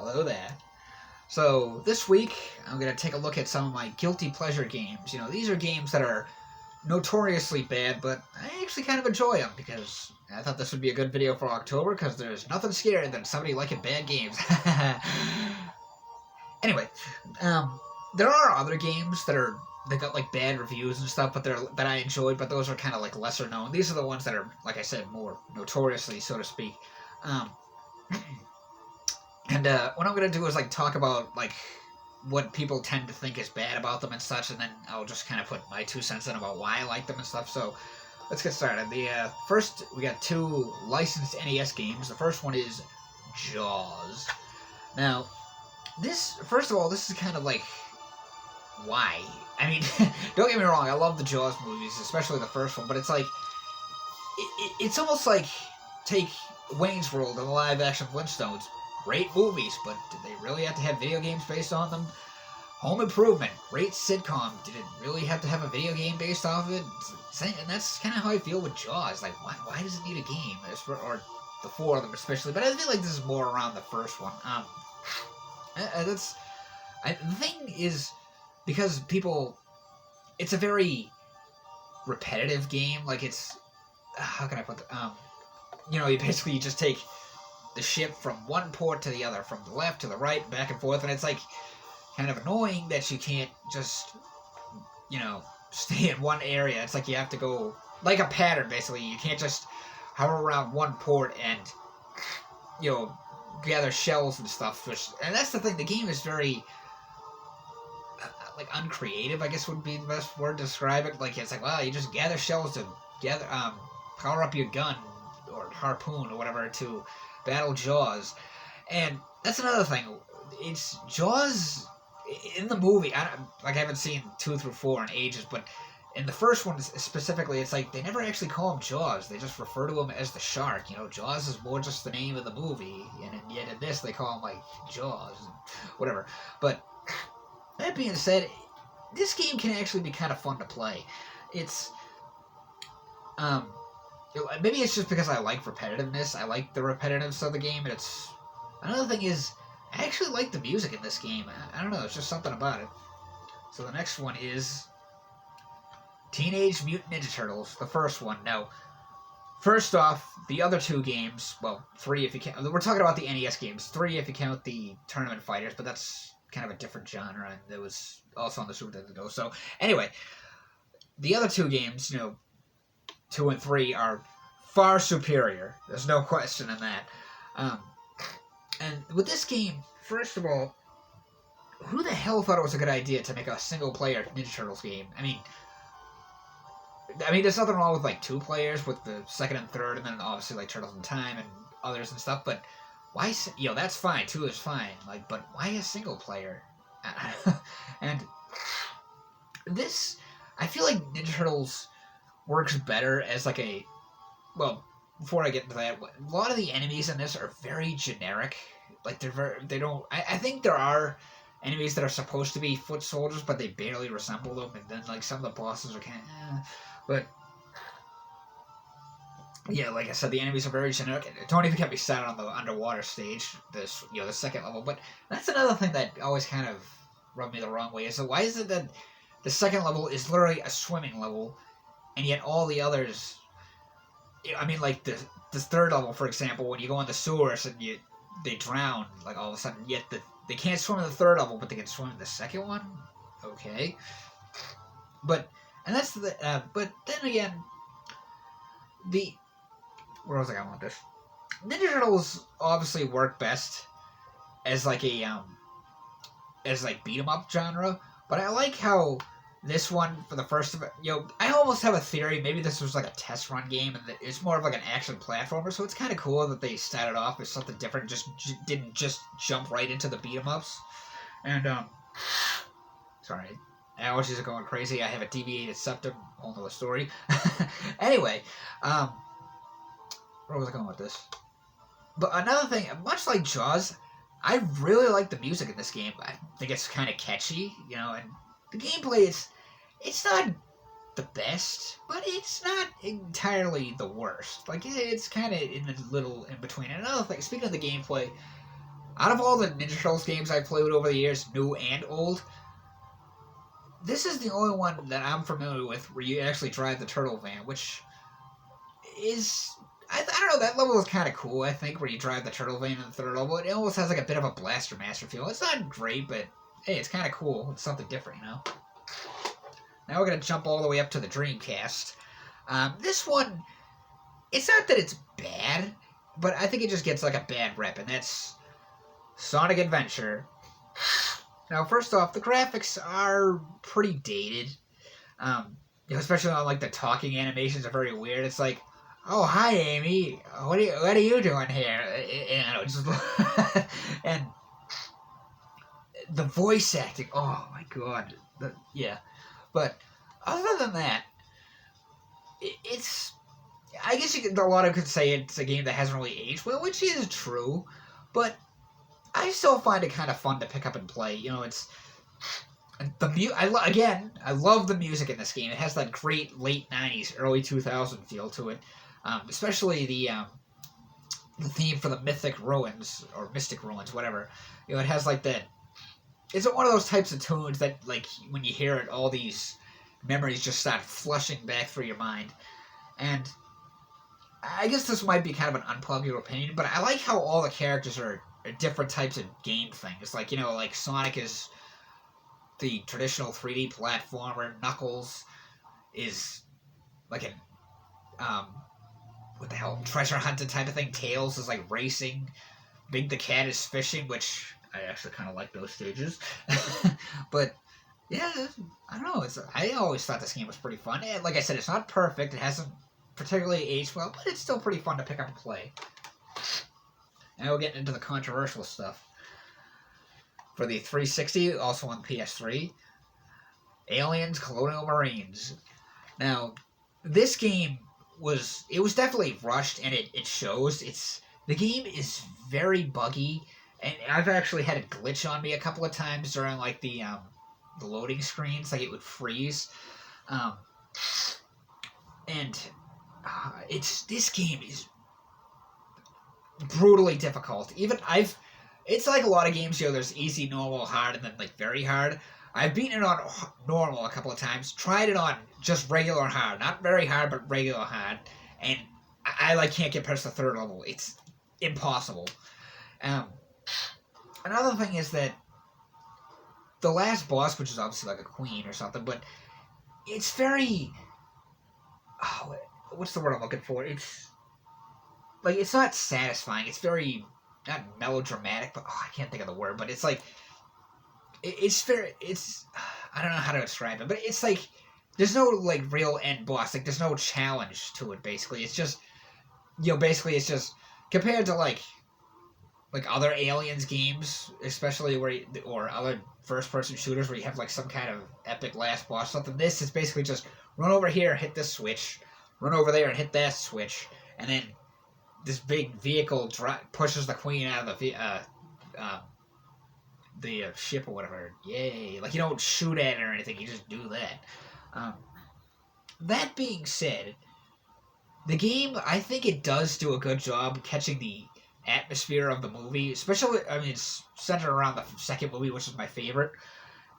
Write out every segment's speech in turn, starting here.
Hello there. So, this week, I'm going to take a look at some of my guilty pleasure games. These are games that are notoriously bad, but I actually kind of enjoy them because I thought this would be a good video for October because there's nothing scarier than somebody liking bad games. Anyway, there are other games that got like bad reviews and stuff, but that I enjoyed, but those are kind of like lesser known. These are the ones that are, like I said, more notoriously, so to speak. And what I'm gonna do is like talk about like what people tend to think is bad about them and such, and then I'll just kind of put my 2 cents in about why I like them and stuff. So let's get started. First, we got 2 licensed NES games. The first one is Jaws. Now, first of all, this is kind of like why. I mean, don't get me wrong, I love the Jaws movies, especially the first one, but it's like it's almost like take Wayne's World and the live-action Flintstones. Great movies, but did they really have to have video games based on them? Home Improvement, great sitcom. Did it really have to have a video game based off of it? And that's kind of how I feel with Jaws. Like, why does it need a game? Or the 4 of them especially. But I feel like this is more around the first one. The thing is, because it's a very repetitive game. Like, it's, how can I put that? You just take the ship from one port to the other, from the left to the right, back and forth, and it's like kind of annoying that you can't just, stay in one area. It's like you have to go like a pattern, basically. You can't just hover around one port and, gather shells and stuff. And that's the thing, the game is very, like, uncreative, I guess would be the best word to describe it. Like, it's like, well, you just gather shells to power up your gun or harpoon or whatever to battle Jaws. And that's another thing. It's Jaws in the movie. I haven't seen 2 through 4 in ages, but in the first one specifically, it's like they never actually call him Jaws. They just refer to him as the shark. Jaws is more just the name of the movie, and yet in this they call him like Jaws, whatever. But that being said, this game can actually be kind of fun to play. It's maybe it's just because I like repetitiveness. I like the repetitiveness of the game. And another thing is, I actually like the music in this game. I don't know, it's just something about it. So the next one is Teenage Mutant Ninja Turtles, the first one. Now, first off, the other 2 games, well, 3 if you count. We're talking about the NES games. 3 if you count the Tournament Fighters, but that's kind of a different genre, and it was also on the Super Nintendo. So anyway, the other 2 games, 2 and 3 are far superior. There's no question in that. And with this game, first of all, who the hell thought it was a good idea to make a single-player Ninja Turtles game? I mean, there's nothing wrong with like 2 players with the second and third, and then obviously like Turtles in Time and others and stuff. But why? That's fine. 2 is fine. Like, but why a single player? And this, I feel like Ninja Turtles works better as like well, before I get into that, a lot of the enemies in this are very generic. Like, I think there are enemies that are supposed to be foot soldiers, but they barely resemble them, and then like some of the bosses are kind of, but yeah, like I said, the enemies are very generic. Don't even get me started on the underwater stage, the second level. But that's another thing that always kind of rubbed me the wrong way. So why is it that the second level is literally a swimming level, and yet all the others, like the third level, for example, when you go in the sewers and they drown, like all of a sudden, yet they can't swim in the third level, but they can swim in the second one? Okay. But then again, where was I going with this? Ninja Turtles obviously work best as like a beat 'em up genre, but I like how this one, for the first of it, I almost have a theory, maybe this was like a test run game, and it's more of like an action platformer, so it's kind of cool that they started off with something different, didn't just jump right into the beat 'em ups. And, sorry, allergies are going crazy, I have a deviated septum, whole nother story. Anyway, where was I going with this? But another thing, much like Jaws, I really like the music in this game. I think it's kind of catchy, and the gameplay it's not the best, but it's not entirely the worst. Like, it's kind of in the little in between. And another thing, speaking of the gameplay, Out of all the Ninja Turtles games I've played over the years, new and old, this is the only one that I'm familiar with where you actually drive the turtle van, which is... I don't know, that level is kind of cool, I think, where you drive the turtle van in the third level. It almost has like a bit of a Blaster Master feel. It's not great, but hey, it's kind of cool. It's something different, you know? Now we're going to jump all the way up to the Dreamcast. This one, it's not that it's bad, but I think it just gets like a bad rep, and that's Sonic Adventure. Now, first off, the graphics are pretty dated. Especially on like the talking animations are very weird. It's like, oh, hi, Amy. What are you doing here? Just and the voice acting. Oh my god. Yeah. But other than that, it's... I guess a lot of could say it's a game that hasn't really aged well, which is true. But I still find it kind of fun to pick up and play. You know, it's... I love the music in this game. It has that great late 90s, early 2000 feel to it. Especially the theme for the Mystic Ruins, whatever. You know, it has like that... It's one of those types of tunes that, like, when you hear it, all these memories just start flushing back through your mind. And I guess this might be kind of an unpopular opinion, but I like how all the characters are different types of game things. Like, you know, like Sonic is the traditional 3D platformer. Knuckles is like an what the hell, treasure hunting type of thing. Tails is like racing. Big the Cat is fishing, which I actually kind of like those stages. But yeah, I don't know. I always thought this game was pretty fun. And like I said, it's not perfect. It hasn't particularly aged well, but it's still pretty fun to pick up and play. Now we're getting into the controversial stuff. For the 360, also on PS3, Aliens Colonial Marines. Now, this game was definitely rushed, and it shows. The game is very buggy, and I've actually had it glitch on me a couple of times during like the loading screens, like it would freeze. This game is brutally difficult. It's like a lot of games, you know, there's easy, normal, hard, and then like very hard. I've beaten it on normal a couple of times, tried it on just regular hard, not very hard, but regular hard, and I like can't get past the third level. It's impossible. Another thing is that the last boss, which is obviously like a queen or something, but it's very... Oh, what's the word I'm looking for? It's not satisfying. It's very... not melodramatic, but I can't think of the word, but it's like... It's I don't know how to describe it, but it's like... There's no, like, real end boss. Like, there's no challenge to it, basically. It's just... You know, basically, it's just... Compared to, like other Aliens games, especially or other first-person shooters where you have, like, some kind of epic last boss, something, this is basically just run over here, hit this switch, run over there and hit that switch, and then this big vehicle pushes the queen out of the ship or whatever. Yay. Like, you don't shoot at it or anything, you just do that. That being said, the game, I think it does do a good job catching the atmosphere of the movie, especially, I mean, it's centered around the second movie, which is my favorite,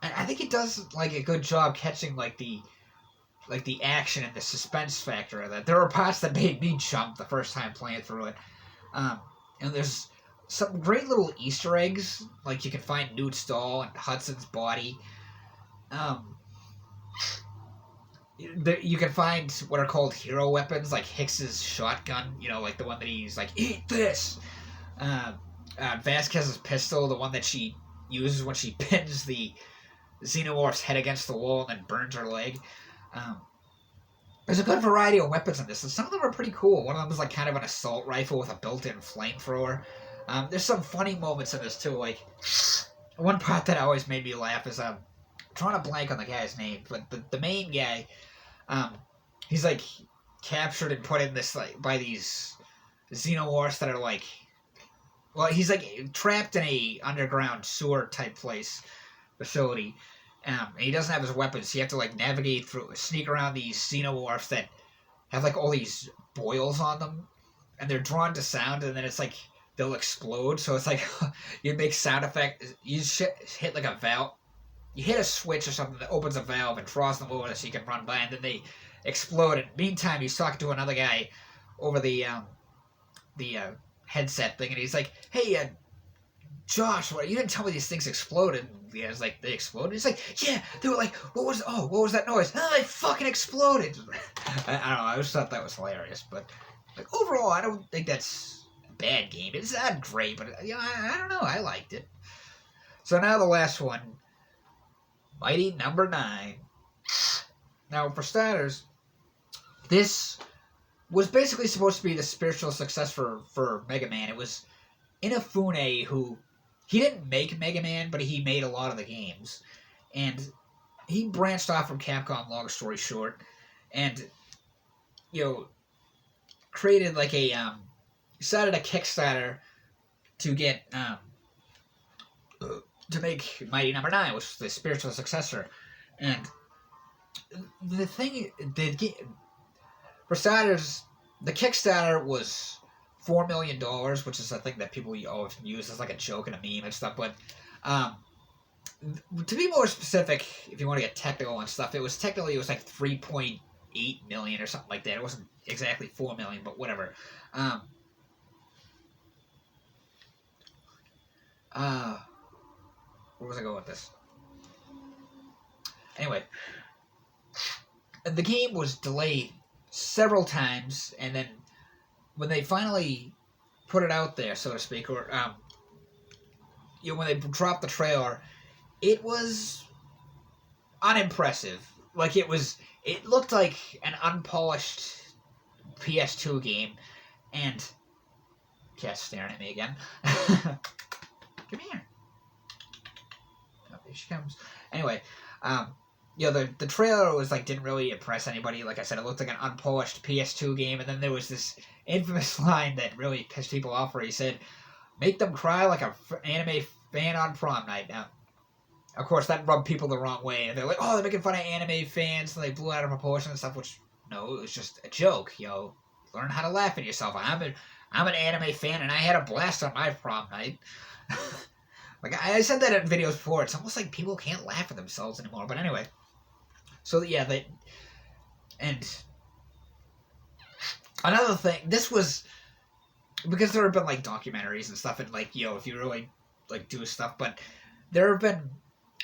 and I think it does, like, a good job catching, like, the action and the suspense factor of that. There were parts that made me jump the first time playing through it, and there's some great little Easter eggs, like you can find Newt Stahl and Hudson's body. You can find what are called hero weapons, like Hicks's shotgun, you know, like the one that he's like, eat this! Vasquez's pistol, the one that she uses when she pins the Xenomorph's head against the wall and then burns her leg. There's a good variety of weapons in this, and some of them are pretty cool. One of them is like kind of an assault rifle with a built-in flamethrower. There's some funny moments in this too, like one part that always made me laugh is I'm trying to blank on the guy's name, but the main guy, he's like captured and put in this like by these xenomorphs that are like, well, he's like trapped in a underground sewer type facility. And he doesn't have his weapons, so you have to like sneak around these xenomorphs that have like all these boils on them, and they're drawn to sound, and then it's like they'll explode. So it's like you make sound effect. You hit like a valve. You hit a switch or something that opens a valve and draws them over so you can run by, and then they explode. And meantime, he's talking to another guy over the headset thing, and he's like, "Hey, Josh, what, you didn't tell me these things exploded." And yeah, it's like, they exploded. He's like, "Yeah, they were like, what was that noise? Oh, they fucking exploded." I don't know. I just thought that was hilarious, but like overall, I don't think that's a bad game. It's not great, but I don't know. I liked it. So now the last one, Mighty Number 9. Now, for starters, this was basically supposed to be the spiritual successor for Mega Man. It was Inafune who, he didn't make Mega Man, but he made a lot of the games. And he branched off from Capcom, long story short, and, created like a, started a Kickstarter to get, to make Mighty Number 9, which was the spiritual successor. And the thing, for starters, the Kickstarter was $4 million, which is a thing that people always use as like a joke and a meme and stuff. But to be more specific, if you want to get technical and stuff, it was like 3.8 million or something like that. It wasn't exactly 4 million, but whatever. Where was I going with this? Anyway, the game was delayed several times, and then when they finally put it out there, so to speak, or when they dropped the trailer, it was unimpressive. Like it looked like an unpolished PS2 game, and cat's staring at me again. Come here. Oh, here she comes. Anyway, the trailer was like, didn't really impress anybody. Like I said, it looked like an unpolished PS2 game, and then there was this infamous line that really pissed people off where he said, "Make them cry like an anime fan on prom night." Now, of course, that rubbed people the wrong way, and they're like, "Oh, they're making fun of anime fans," and they blew it out of proportion and stuff, which, no, it was just a joke, Learn how to laugh at yourself. I'm an anime fan, and I had a blast on my prom night. Like, I said that in videos before. It's almost like people can't laugh at themselves anymore. But anyway. So, yeah, and another thing, this was, because there have been, like, documentaries and stuff, and, like, if you really, like, do stuff, but there have been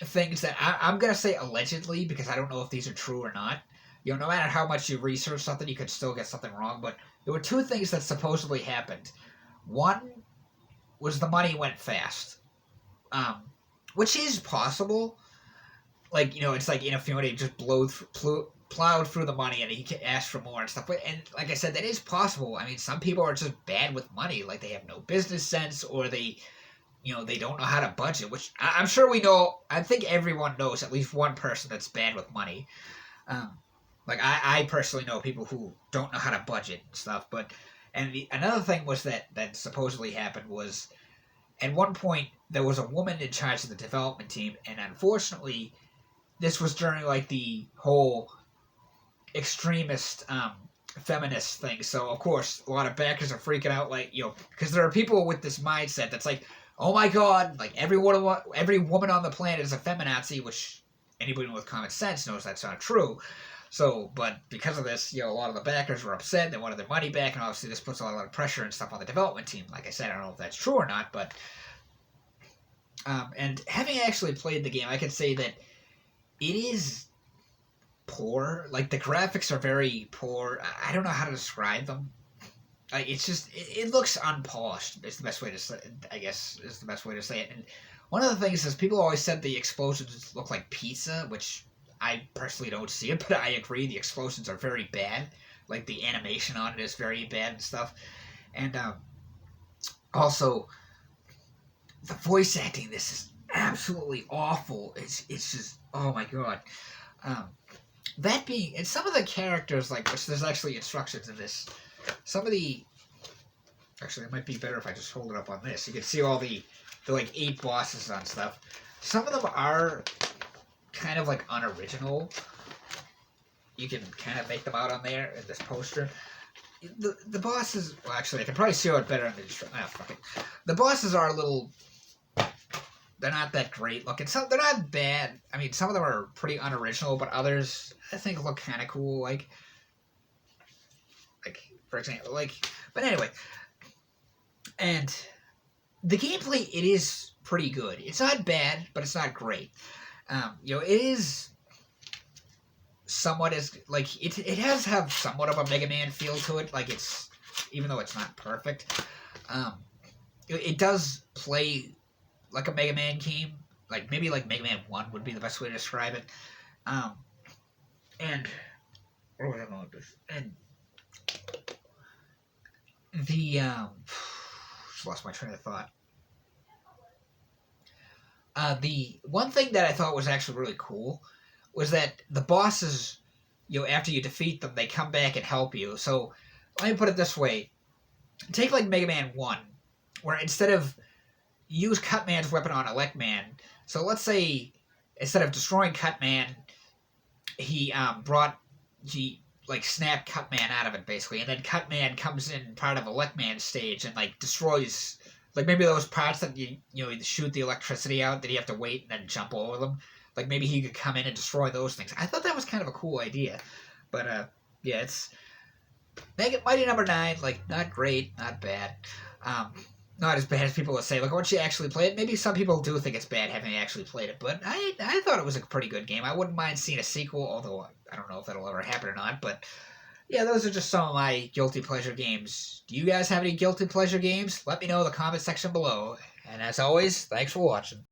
things that, I'm going to say allegedly, because I don't know if these are true or not. No matter how much you research something, you could still get something wrong, but there were two things that supposedly happened. One was the money went fast. Which is possible. Like, it's like Inafune just plowed through the money and he asked for more and stuff. And like I said, that is possible. I mean, some people are just bad with money. Like, they have no business sense, or they don't know how to budget, which I'm sure we know. I think everyone knows at least one person that's bad with money. Like, I personally know people who don't know how to budget and stuff. Another thing was that supposedly happened was, at one point, there was a woman in charge of the development team, and unfortunately, this was during, like, the whole extremist, feminist thing. So, of course, a lot of backers are freaking out, like, because there are people with this mindset that's like, oh my god, like, every woman on the planet is a feminazi, which anybody with common sense knows that's not true. So, but because of this, a lot of the backers were upset. They wanted their money back, and obviously this puts a lot of pressure and stuff on the development team. Like I said, I don't know if that's true or not, but and having actually played the game, I can say that it is poor. Like, the graphics are very poor. I don't know how to describe them. It's just, it looks unpolished. Is the best way to say, I guess, is the best way to say it. And one of the things is, people always said the explosions look like pizza, which I personally don't see it, but I agree, the explosions are very bad. Like, the animation on it is very bad and stuff. And also, the voice acting, this is absolutely awful. It's just, oh my god. That being, and some of the characters, like, which there's actually instructions in this, some of the, actually, it might be better if I just hold it up on this. You can see all the like, 8 bosses on stuff. Some of them are kind of, like, unoriginal. You can kind of make them out on there in this poster. the bosses. Well, actually, I can probably show it better on the. Fuck it. The bosses are a little. They're not that great looking. Some they're not bad. I mean, some of them are pretty unoriginal, but others I think look kind of cool. Like for example, like. But anyway, and the gameplay it is pretty good. It's not bad, but it's not great. It is somewhat as like it has have somewhat of a Mega Man feel to it. Like it's even though it's not perfect, it does play like a Mega Man game. Like maybe like Mega Man 1 would be the best way to describe it. And where was I going with this? And the just lost my train of thought. The one thing that I thought was actually really cool was that the bosses, after you defeat them, they come back and help you. So let me put it this way: take like Mega Man 1, where instead of use Cutman's weapon on Electman. So let's say instead of destroying Cutman, he snapped Cutman out of it basically, and then Cutman comes in part of Electman's stage and like destroys like maybe those parts that you shoot the electricity out that you have to wait and then jump over them. Like maybe he could come in and destroy those things. I thought that was kind of a cool idea, but yeah, it's Mighty Number 9. Like not great, not bad. Not as bad as people would say. Like once you actually play it, maybe some people do think it's bad having actually played it, but I thought it was a pretty good game. I wouldn't mind seeing a sequel, although I don't know if that'll ever happen or not. But yeah, those are just some of my guilty pleasure games. Do you guys have any guilty pleasure games? Let me know in the comment section below. And as always, thanks for watching.